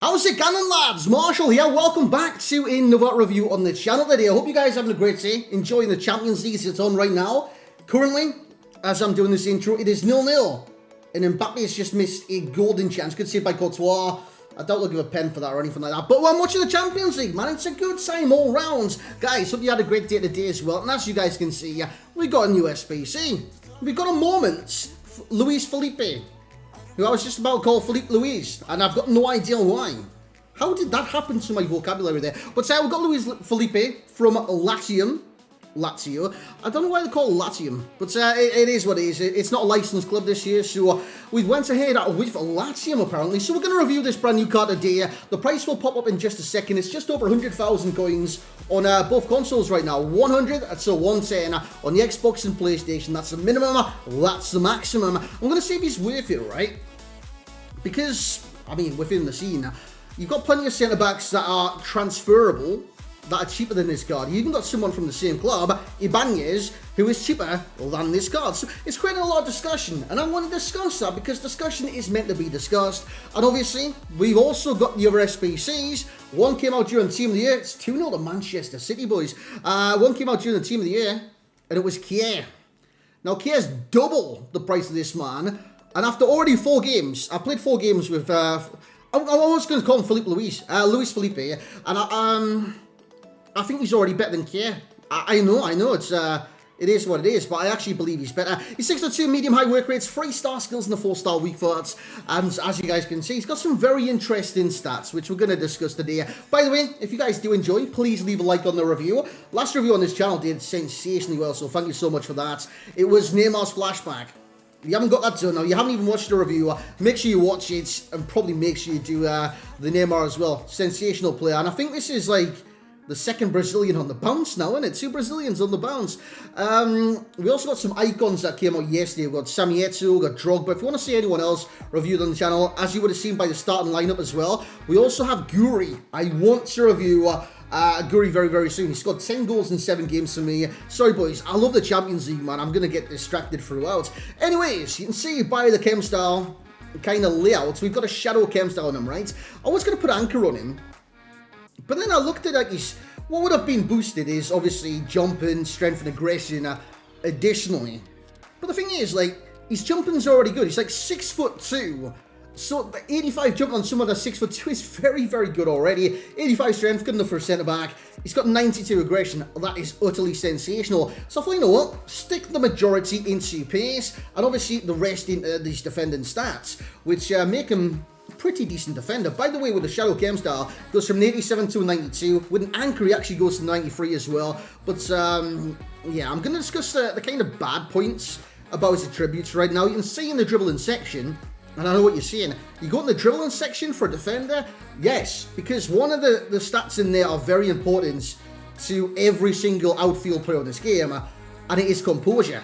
How's it going, lads? Marshall here. Welcome back to another review on the channel today. I hope you guys are having a great day, enjoying the Champions League it's on right now. Currently, as I'm doing this intro, it is 0-0. And Mbappe has just missed a golden chance. Good save by Courtois. I doubt they'll give a pen for that or anything like that. But I'm watching the Champions League, man. It's a good time all round. Guys, hope you had a great day today as well. And as you guys can see, we got a new SBC. We got a moment. LUIZ Felipe, who I was just about to call Philippe Luiz, and I've got no idea why. How did that happen to my vocabulary there? But we've got LUIZ Felipe from Lazio. I don't know why they call it Latium, but it is what it is. It's not a licensed club this year, so we went ahead with Latium apparently. So we're going to review this brand new card today. The price will pop up in just a second. It's just over 100,000 coins on both consoles right now. 100, so 110 on the Xbox and PlayStation. That's the minimum, that's the maximum. I'm going to see if he's worth it, right? Because, I mean, within the scene, you've got plenty of centre-backs that are transferable, that are cheaper than this card. You even got someone from the same club, Ibanez, who is cheaper than this card. So it's creating a lot of discussion, and I want to discuss that because discussion is meant to be discussed. And obviously, we've also got the other SBCs. One came out during the Team of the Year. It's 2-0 to Manchester City, boys. One came out during the Team of the Year, and it was Kier. Now, Kier's double the price of this man. And after already 4 games, I played 4 games with, I was going to call him LUIZ Felipe, and I think he's already better than Kier. I know, it is what it is, but I actually believe he's better. He's 6'2", medium-high work rates, 3-star skills, and a 4-star weak foot. And as you guys can see, he's got some very interesting stats, which we're going to discuss today. By the way, if you guys do enjoy, please leave a like on the review. Last review on this channel did sensationally well, so thank you so much for that. It was Neymar's flashback. If you haven't got that done now, you haven't even watched the review, make sure you watch it, and probably make sure you do the Neymar as well. Sensational player, and I think this is like the second Brazilian on the bounce now, isn't it? 2 Brazilians on the bounce. We also got some icons that came out yesterday. We've got Sami Eto'o, we've got Drogba. If you want to see anyone else reviewed on the channel, as you would have seen by the starting lineup as well, we also have Guri. I want to review Guri very, very soon. He's got 10 goals in 7 games for me. Sorry, boys. I love the Champions League, man. I'm going to get distracted throughout. Anyways, you can see by the chem style kind of layout, we've got a shadow chem style on him, right? I was going to put anchor on him, but then I looked at his, what would have been boosted is obviously jumping, strength and aggression additionally. But the thing is, like, his jumping's already good. He's like 6'2". So the 85 jump on someone that's 6'2" is very, very good already. 85 strength, good enough for a centre-back. He's got 92 aggression. That is utterly sensational. So I thought, you know what? Stick the majority into pace, and obviously the rest into these defending stats, which make him a pretty decent defender. By the way, with the Shadow Chem style, goes from 87 to 92. With an anchor, he actually goes to 93 as well. But yeah, I'm going to discuss the kind of bad points about his attributes right now. You can see in the dribbling section, and I know what you're saying. You go in the dribbling section for a defender? Yes, because one of the stats in there are very important to every single outfield player in this game, and it is composure.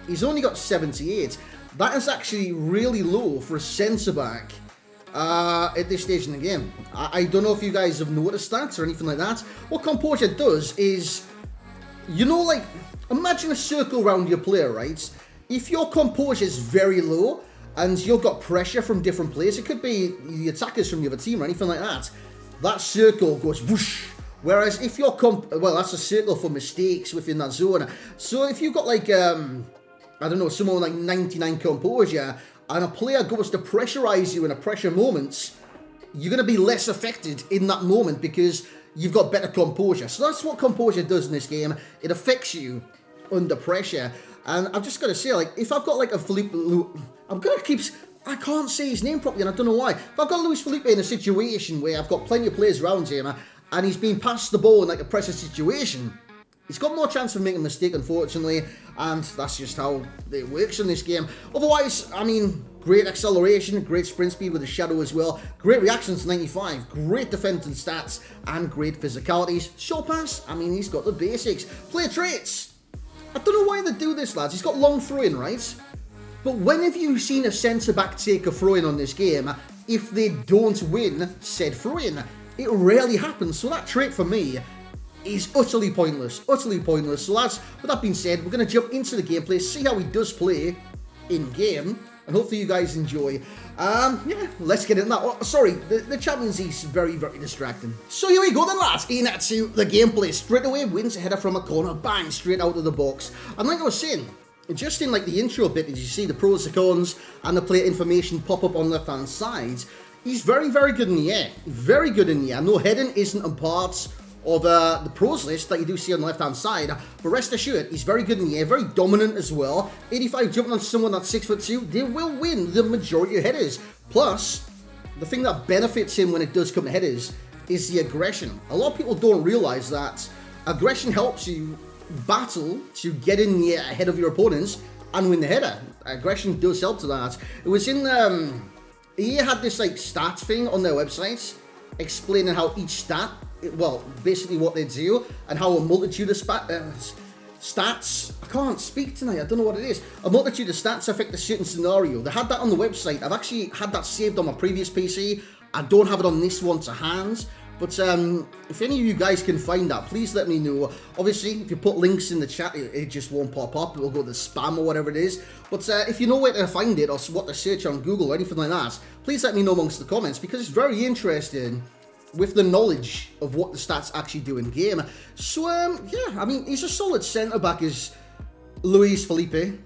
He's only got 78. That is actually really low for a centre-back at this stage in the game. I don't know if you guys have noticed that or anything like that. What composure does is, you know, like, imagine a circle around your player, right? If your composure is very low, and you've got pressure from different players, it could be the attackers from the other team or anything like that, that circle goes whoosh. Whereas if you're, well, that's a circle for mistakes within that zone. So if you've got like, I don't know, someone with like 99 composure, and a player goes to pressurize you in a pressure moment, you're going to be less affected in that moment because you've got better composure. So that's what composure does in this game. It affects you under pressure. And I've just got to say, like, if I've got like a Felipe, I'm going to keep, I can't say his name properly and I don't know why. If I've got LUIZ Felipe in a situation where I've got plenty of players around him and he's being passed the ball in like a pressure situation, he's got more chance of making a mistake, unfortunately, and that's just how it works in this game. Otherwise, I mean, great acceleration, great sprint speed with the Shadow as well, great reactions 95, great defense and stats, and great physicalities. Short pass, I mean, he's got the basics. Player traits. I don't know why they do this, lads. He's got long throw-in, right? But when have you seen a centre-back take a throw-in on this game if they don't win said throw-in? It rarely happens, so that trait for me is utterly pointless. Utterly pointless. So lads, with that being said, we're going to jump into the gameplay, see how he does play in-game. and hopefully you guys enjoy. Yeah, let's get into that. Oh, sorry, the Champions League is very, very distracting. So here we go then, lads. Into the gameplay. Straight away, wins a header from a corner, bang, straight out of the box. And like I was saying, just in like the intro bit, did you see the pros, the cons, and the player information pop up on the left-hand side? He's very, very good in the air. Very good in the air. No, heading isn't a part of the pros list that you do see on the left-hand side. But rest assured, he's very good in the air, very dominant as well. 85 jumping on someone that's 6'2", they will win the majority of headers. Plus, the thing that benefits him when it does come to headers is the aggression. A lot of people don't realise that aggression helps you battle to get in the air ahead of your opponents and win the header. Aggression does help to that. It was in, EA had this like stats thing on their website explaining how each stat, well, basically what they do, and how a multitude of stats, I can't speak tonight, I don't know what it is, a multitude of stats affect a certain scenario. They had that on the website. I've actually had that saved on my previous PC. I don't have it on this one to hand, but if any of you guys can find that, please let me know. Obviously, if you put links in the chat, it just won't pop up. It will go to spam or whatever it is. But if you know where to find it or what to search on Google or anything like that, please let me know amongst the comments, because it's very interesting with the knowledge of what the stats actually do in game. So, yeah, I mean, he's a solid centre-back, is LUIZ Felipe.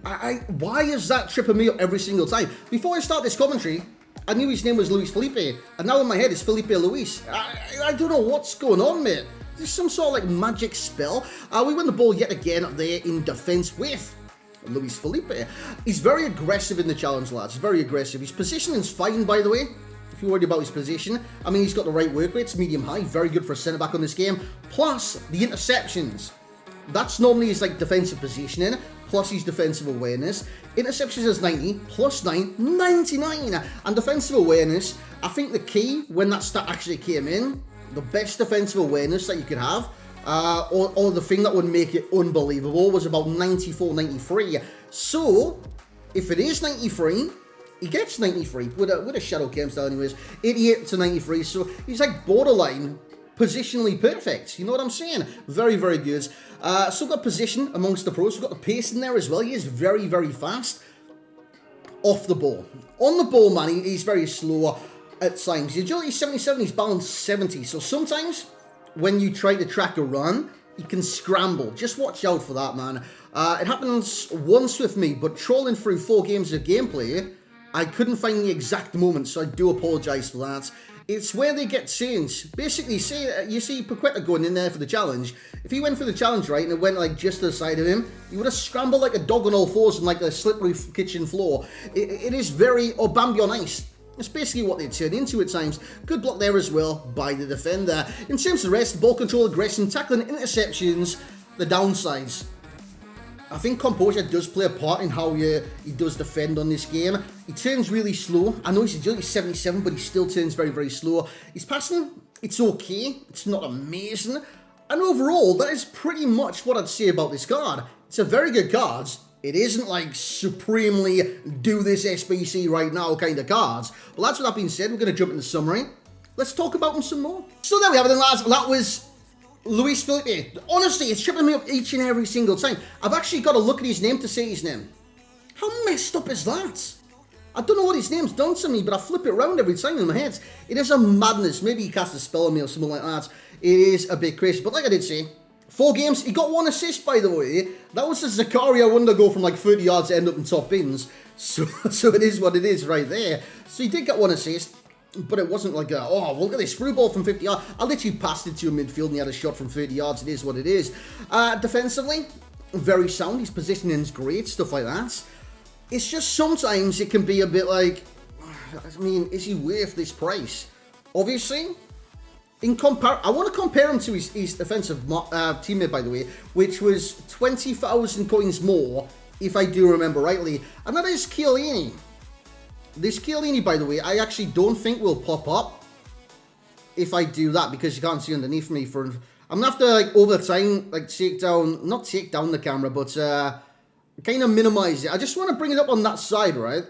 Why is that tripping me up every single time? Before I start this commentary, I knew his name was LUIZ Felipe, and now in my head it's Felipe Luis. I don't know what's going on, mate. There's some sort of like magic spell. We win the ball yet again there in defence with LUIZ Felipe. He's very aggressive in the challenge, lads. Very aggressive. His positioning's fine, by the way. If you're worried about his position, I mean, he's got the right work rates, medium high, very good for a centre-back on this game. Plus, the interceptions. That's normally his like defensive positioning, plus his defensive awareness. Interceptions is 90, plus 9, 99. And defensive awareness, I think the key, when that stat actually came in, the best defensive awareness that you could have, or the thing that would make it unbelievable, was about 94, 93. So, if it is 93, he gets 93 with a shadow cam style anyways, 88 to 93, so he's like borderline positionally perfect, you know what I'm saying? Very, very good. So got position amongst the pros, we've got the pace in there as well. He is very, very fast off the ball. On the ball, man, he's very slow at times. The agility is 77, he's balance 70, so sometimes when you try to track a run, you can scramble. Just watch out for that, man. It happens once with me, but trolling through 4 games of gameplay, I couldn't find the exact moment, so I do apologise for that. It's where they get changed. Basically, say you see Paqueta going in there for the challenge. If he went for the challenge, right, and it went like just to the side of him, he would have scrambled like a dog on all fours on like a slippery kitchen floor. It is very, or Bambi on ice. It's basically what they turn into at times. Good block there as well by the defender. In terms of the rest, ball control, aggression, tackling, interceptions, the downsides. I think composure does play a part in how he does defend on this game. He turns really slow. I know his agility is 77, but he still turns very, very slow. His passing, it's okay. It's not amazing. And overall, that is pretty much what I'd say about this card. It's a very good card. It isn't like supremely do this SBC right now kind of cards. But that's with that being said, we're going to jump into summary. Let's talk about him some more. So there we have it then, lads. That was LUIZ Felipe. Honestly, it's tripping me up each and every single time. I've actually got to look at his name to say his name. How messed up is that? I don't know what his name's done to me, but I flip it around every time in my head. It is a madness. Maybe he cast a spell on me or something like that. It is a bit crazy. But like I did say, 4 games. He got 1 assist, by the way. That was a Zakaria wonder go from like 30 yards to end up in top bins. So it is what it is right there. So he did get 1 assist. But it wasn't like, oh, look at this through ball from 50 yards. I literally passed it to him midfield and he had a shot from 30 yards. It is what it is. Defensively, very sound. His positioning's great, stuff like that. It's just sometimes it can be a bit like, I mean, is he worth this price? Obviously, I want to compare him to his defensive teammate, by the way, which was 20,000 coins more, if I do remember rightly. And that is Chiellini. This Chiellini, by the way, I actually don't think will pop up if I do that, because you can't see underneath me. I'm gonna have to, like, over time, like, not take down the camera, but kind of minimize it. I just want to bring it up on that side, right?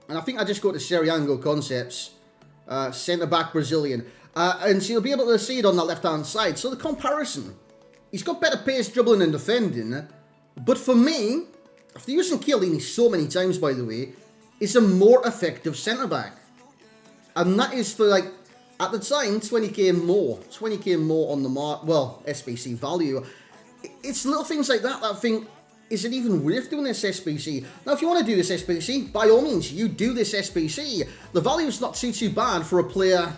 And I think I just go to Seriango Concepts, centre-back Brazilian. And so you'll be able to see it on that left-hand side. So the comparison, he's got better pace, dribbling and defending. But for me, after using Chiellini so many times, by the way, is a more effective centre-back. And that is for, like, at the time, 20k more. 20k more on the mark, well, SBC value. It's little things like that that I think, is it even worth doing this SBC? Now, if you want to do this SBC, by all means, you do this SBC. The value is not too bad for a player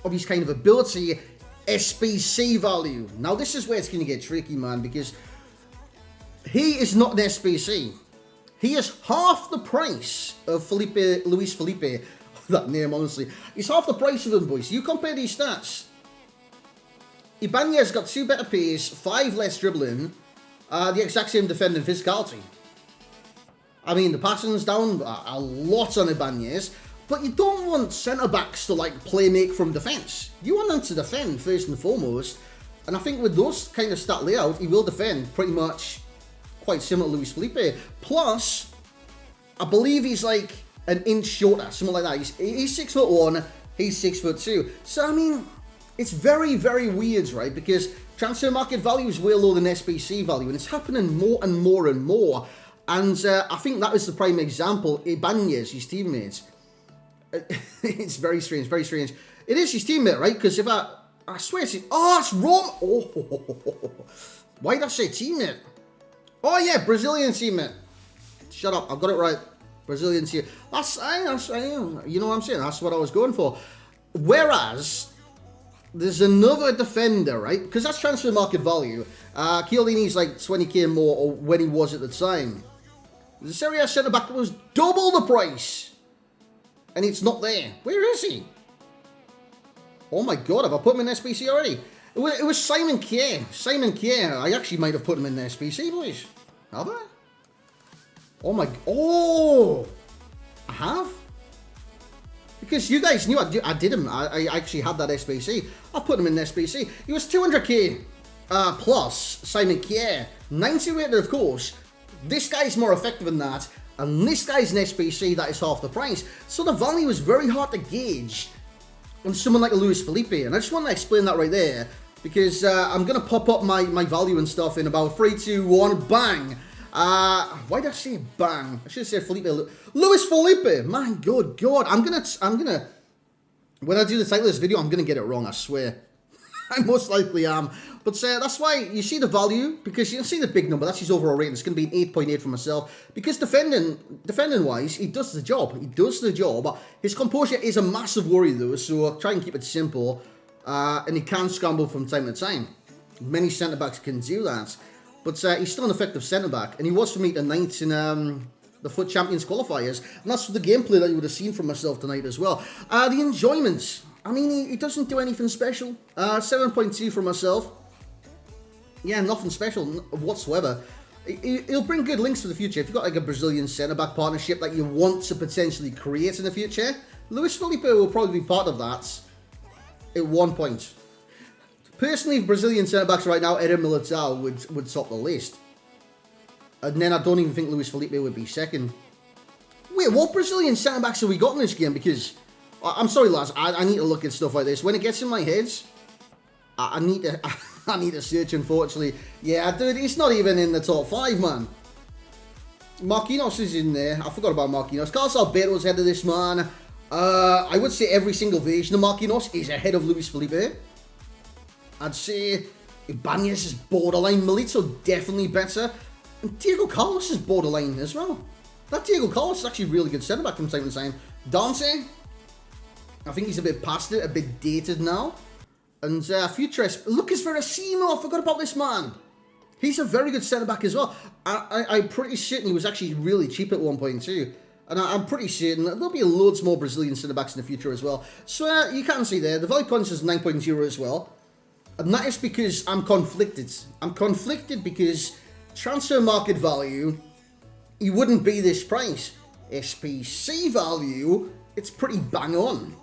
of his kind of ability. SBC value. Now, this is where it's going to get tricky, man, because he is not an SBC. He is half the price of LUIZ Felipe. That name, honestly. He's half the price of them, boys. You compare these stats. Ibanez got 2 better pace, 5 less dribbling, the exact same defending physicality. I mean, the passing's down a lot on Ibanez, but you don't want centre-backs to, like, play-make from defence. You want them to defend, first and foremost, and I think with those kind of stat layout, he will defend pretty much quite similar to LUIZ Felipe. Plus, I believe he's, like, an inch shorter, something like that. He's 6'1", he's 6'2". So, I mean, it's very, very weird, right? Because transfer market value is way lower than SBC value, and it's happening more and more and more. And I think that was the prime example. Ibanez, his teammates. It's very strange, very strange. It is his teammate, right? Because if I swear it's... Oh, it's Rome! Oh, why did I say teammate? Oh, yeah, Brazilian teammate. Shut up, I've got it right. Brazilian team. That's you know what I'm saying? That's what I was going for. Whereas, there's another defender, right? Because that's transfer market value. Chiellini's like 20k more or when he was at the time. The Serie A centre-back was double the price. And it's not there. Where is he? Oh my god, have I put him in SBC already? It was Simon Kjaer. Simon Kjaer. I actually might have put him in the SBC, boys. Have I? Oh my... Oh! I have? Because you guys knew I did him. I actually had that SBC. I put him in the SBC. He was 200k plus, Simon Kjaer. 90 rated, of course. This guy's more effective than that. And this guy's an SBC that is half the price. So the value is very hard to gauge on someone like a LUIZ Felipe. And I just want to explain that right there. Because I'm going to pop up my value and stuff in about 3, 2, 1, bang! Why did I say bang? I should have said Felipe. LUIZ Felipe! My good God. I'm gonna, when I do the title of this video, I'm gonna get it wrong, I swear. I most likely am. But that's why you see the value, because you can see the big number. That's his overall rating. It's going to be an 8.8 for myself. Because defending-wise, he does the job. He does the job. His composure is a massive worry, though, so try and keep it simple. And he can scramble from time to time. Many centre-backs can do that. But he's still an effective centre-back. And he was for me tonight in the FUT Champions qualifiers. And that's the gameplay that you would have seen from myself tonight as well. The enjoyment. I mean, he doesn't do anything special. 7.2 for myself. Yeah, nothing special whatsoever. He'll bring good links for the future. If you've got like a Brazilian centre-back partnership that you want to potentially create in the future, LUIZ Felipe will probably be part of that at one point. Personally, Brazilian centre-backs right now, Eder Militao would top the list. And then I don't even think LUIZ Felipe would be second. Wait, what Brazilian centre-backs have we got in this game? Because, I'm sorry lads, I need to look at stuff like this. When it gets in my head, I need to... I need to search, unfortunately. Yeah, dude, he's not even in the top 5, man. Marquinhos is in there. I forgot about Marquinhos. Carlos Alberto's ahead of this, man. I would say every single version of Marquinhos is ahead of LUIZ Felipe. I'd say Ibanez is borderline. Milito definitely better. And Diego Carlos is borderline as well. That Diego Carlos is actually a really good centre-back from time to time. Dante, I think he's a bit past it, a bit dated now. And Futurist, Lucas Veracimo, I forgot about this man. He's a very good centre-back as well. I'm pretty certain he was actually really cheap at 1.2. And I'm pretty certain that there'll be loads more Brazilian centre-backs in the future as well. So you can see there, the value points is 9.0 as well. And that is because I'm conflicted. I'm conflicted because transfer market value, he wouldn't be this price. SPC value, it's pretty bang on.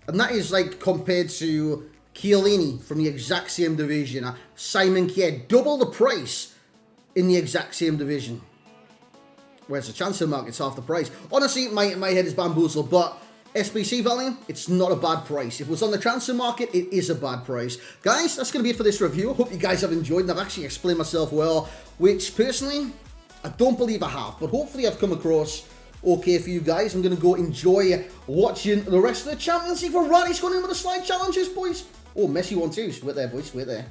And that is like compared to Chiellini from the exact same division. Simon Kjaer, double the price in the exact same division. Whereas the transfer market's half the price. Honestly, my head is bamboozled, but SBC value, it's not a bad price. If it was on the transfer market, it is a bad price. Guys, that's going to be it for this review. I hope you guys have enjoyed and I've actually explained myself well, which personally, I don't believe I have, but hopefully I've come across okay for you guys. I'm going to go enjoy watching the rest of the Champions League. Varani's going in with the slide challenges, boys. Oh, Messi 1-2. Wait there, boys. Wait there.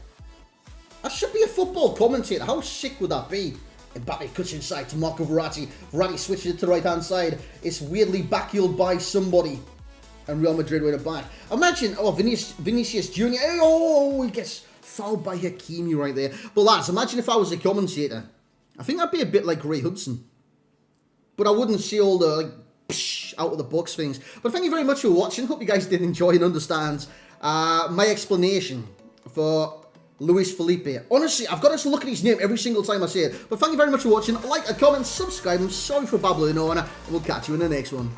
I should be a football commentator. How sick would that be? Mbappe cuts inside to Marco Verratti. Verratti switches it to the right-hand side. It's weirdly backheeled by somebody. And Real Madrid win it back. Imagine, oh, Vinicius Jr. Oh, he gets fouled by Hakimi right there. But lads, imagine if I was a commentator. I think I'd be a bit like Ray Hudson. But I wouldn't see all the, like, psh, out of the box things. But thank you very much for watching. Hope you guys did enjoy and understand my explanation for LUIZ Felipe. Honestly, I've got to look at his name every single time I say it. But thank you very much for watching. Like, a comment, subscribe. I'm sorry for babbling on. And we'll catch you in the next one.